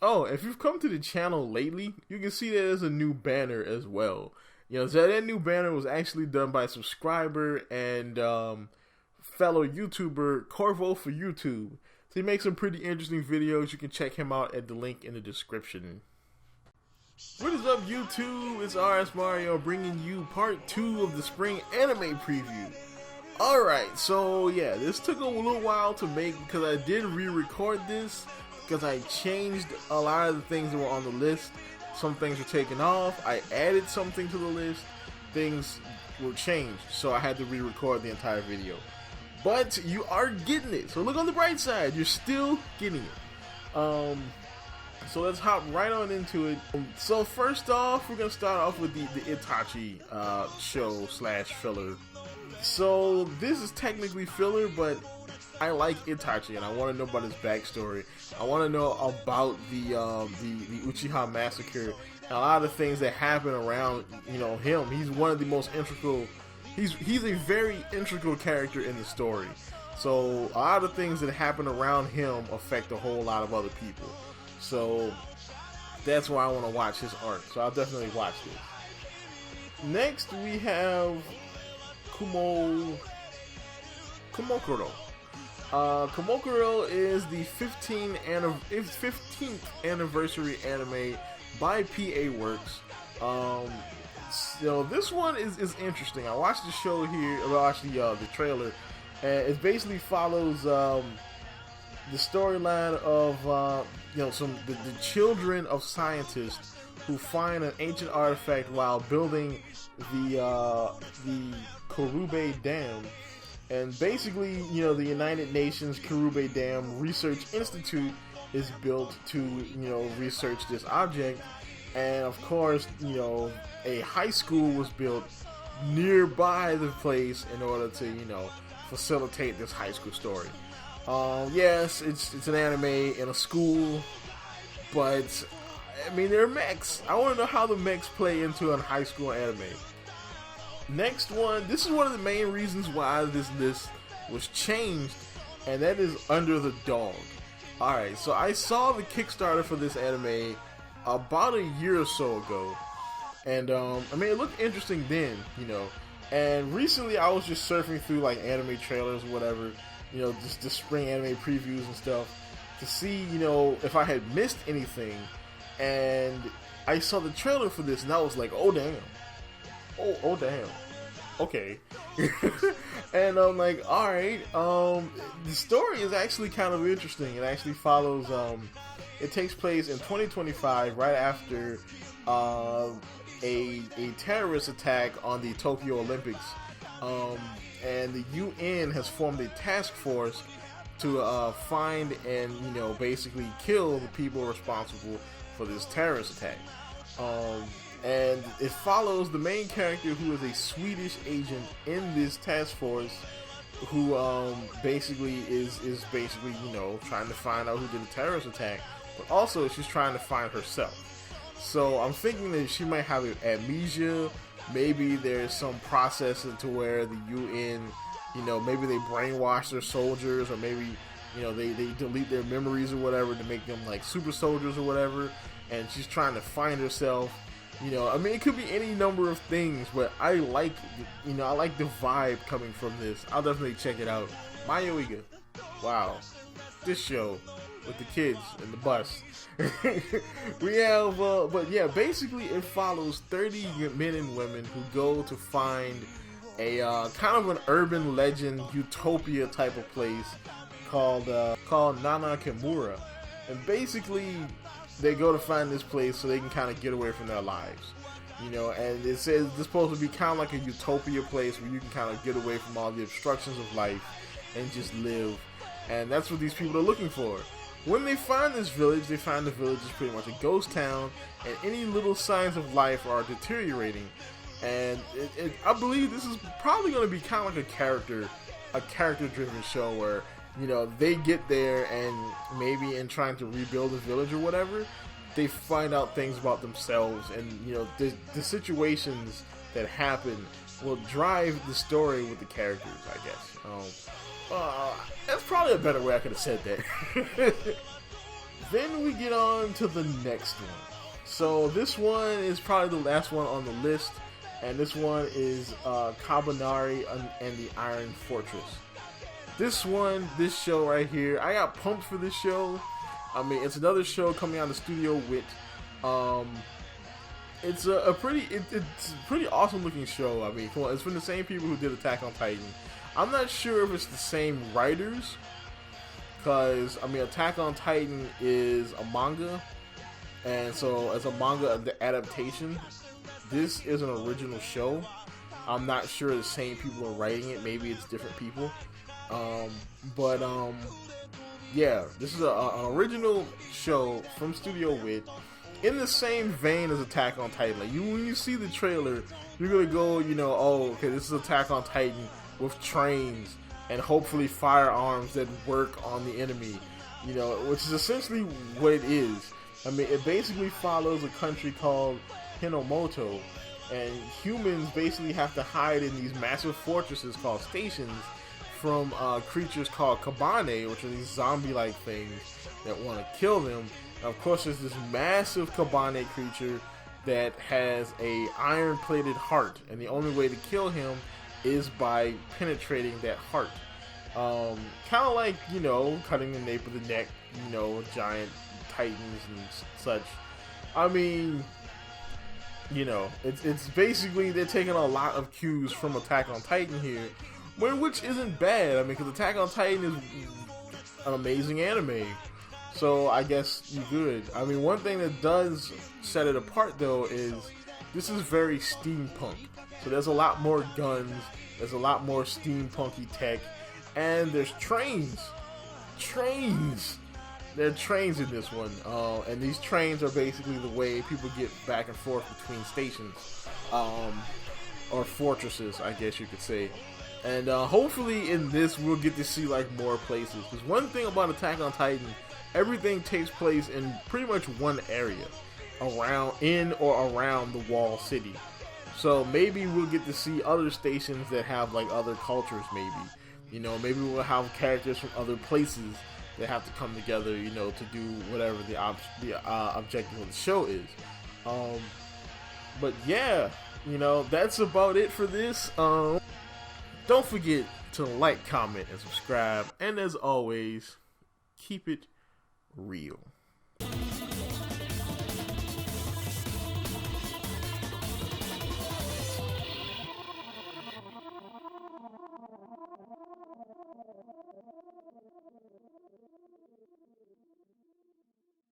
Oh, if you've come to the channel lately, you can see that there's a new banner as well. So that new banner was actually done by a subscriber and fellow YouTuber Corvo for YouTube. So he makes some pretty interesting videos. You can check him out at the link in the description. What is up, YouTube? It's RSMario bringing you part 2 of the spring anime preview. Alright, so yeah, this took a little while to make because I did re-record this because I changed a lot of the things that were on the list. Some things were taken off. I added something to the list. Things were changed, so I had to re-record the entire video. But you are getting it, so look on the bright side. You're still getting it. So let's hop right on into it. So first off, we're gonna start off with the Itachi show slash filler. So this is technically filler, but I like Itachi and I want to know about his backstory. I want to know about the Uchiha massacre and a lot of the things that happen around him. He's one of the most integral. He's a very integral character in the story. So a lot of things that happen around him affect a whole lot of other people. So that's why I want to watch his arc. So I'll definitely watch this. Next we have Kumokuro. Kumokuro is the 15th anniversary anime by PA Works. So this one is interesting. I watched the show here, well actually the trailer, and it basically follows the storyline of the children of scientists who find an ancient artifact while building the Karube Dam. And basically, the United Nations Karube Dam Research Institute is built to, research this object. And of course, a high school was built nearby the place in order to, facilitate this high school story. Yes, it's an anime in a school, but I mean, they're mechs. I want to know how the mechs play into a high school anime. Next one, this is one of the main reasons why this list was changed, and that is Under the Dog. Alright, so I saw the Kickstarter for this anime about a year or so ago, and I mean, it looked interesting then, and recently I was just surfing through like anime trailers or whatever, just the spring anime previews and stuff, to see, if I had missed anything, and I saw the trailer for this, and I was like, oh damn. Oh damn. Okay. And I'm like, alright, the story is actually kind of interesting. It actually follows, it takes place in 2025, right after a terrorist attack on the Tokyo Olympics. And the UN has formed a task force to find and, basically kill the people responsible for this terrorist attack. And it follows the main character, who is a Swedish agent in this task force, who basically is basically, trying to find out who did the terrorist attack, but also she's trying to find herself. So I'm thinking that she might have amnesia. Maybe there's some process into where the UN, maybe they brainwash their soldiers, or maybe, they delete their memories or whatever to make them like super soldiers or whatever, and she's trying to find herself. I mean, it could be any number of things, but I like, I like the vibe coming from this. I'll definitely check it out. Mayoiga. Wow. This show with the kids and the bus. We have, but yeah, basically it follows 30 men and women who go to find a kind of an urban legend utopia type of place called Nakamura. And basically they go to find this place so they can kind of get away from their lives, and it says this is supposed to be kind of like a utopia place where you can kind of get away from all the obstructions of life and just live, and that's what these people are looking for. When they find this village, they find the village is pretty much a ghost town, and any little signs of life are deteriorating, and I believe this is probably going to be kind of like a character-driven show where they get there and maybe in trying to rebuild the village or whatever, they find out things about themselves, and the situations that happen will drive the story with the characters, I guess. That's probably a better way I could have said that. Then we get on to the next one. So this one is probably the last one on the list, and this one is Kabanari and the Iron Fortress. This show right here, I got pumped for this show. I mean, it's another show coming out of Studio Wit. It's a pretty awesome looking show. I mean, come on, it's from the same people who did Attack on Titan. I'm not sure if it's the same writers, because I mean, Attack on Titan is a manga, and so as a manga adaptation, this is an original show. I'm not sure the same people are writing it. Maybe it's different people. Yeah, this is an original show from Studio Wit, in the same vein as Attack on Titan. Like when you see the trailer, you're gonna go, oh, okay, this is Attack on Titan with trains and hopefully firearms that work on the enemy, which is essentially what it is. I mean, it basically follows a country called Hinomoto, and humans basically have to hide in these massive fortresses called stations from creatures called Kabane, which are these zombie-like things that want to kill them. And of course, there's this massive Kabane creature that has a iron-plated heart, and the only way to kill him is by penetrating that heart. Kind of like, cutting the nape of the neck, giant titans and such. I mean, it's basically they're taking a lot of cues from Attack on Titan here, which isn't bad. I mean, because Attack on Titan is an amazing anime, so I guess you're good. I mean, one thing that does set it apart, though, is this is very steampunk. So there's a lot more guns, there's a lot more steampunky tech, and there's trains. There are trains in this one, and these trains are basically the way people get back and forth between stations, or fortresses, I guess you could say. And hopefully in this we'll get to see like more places. Because one thing about Attack on Titan, everything takes place in pretty much one area, in or around the Wall City. So maybe we'll get to see other stations that have like other cultures. Maybe we'll have characters from other places that have to come together, to do whatever the objective of the show is. But yeah, that's about it for this. Don't forget to like, comment, and subscribe. And as always, keep it real.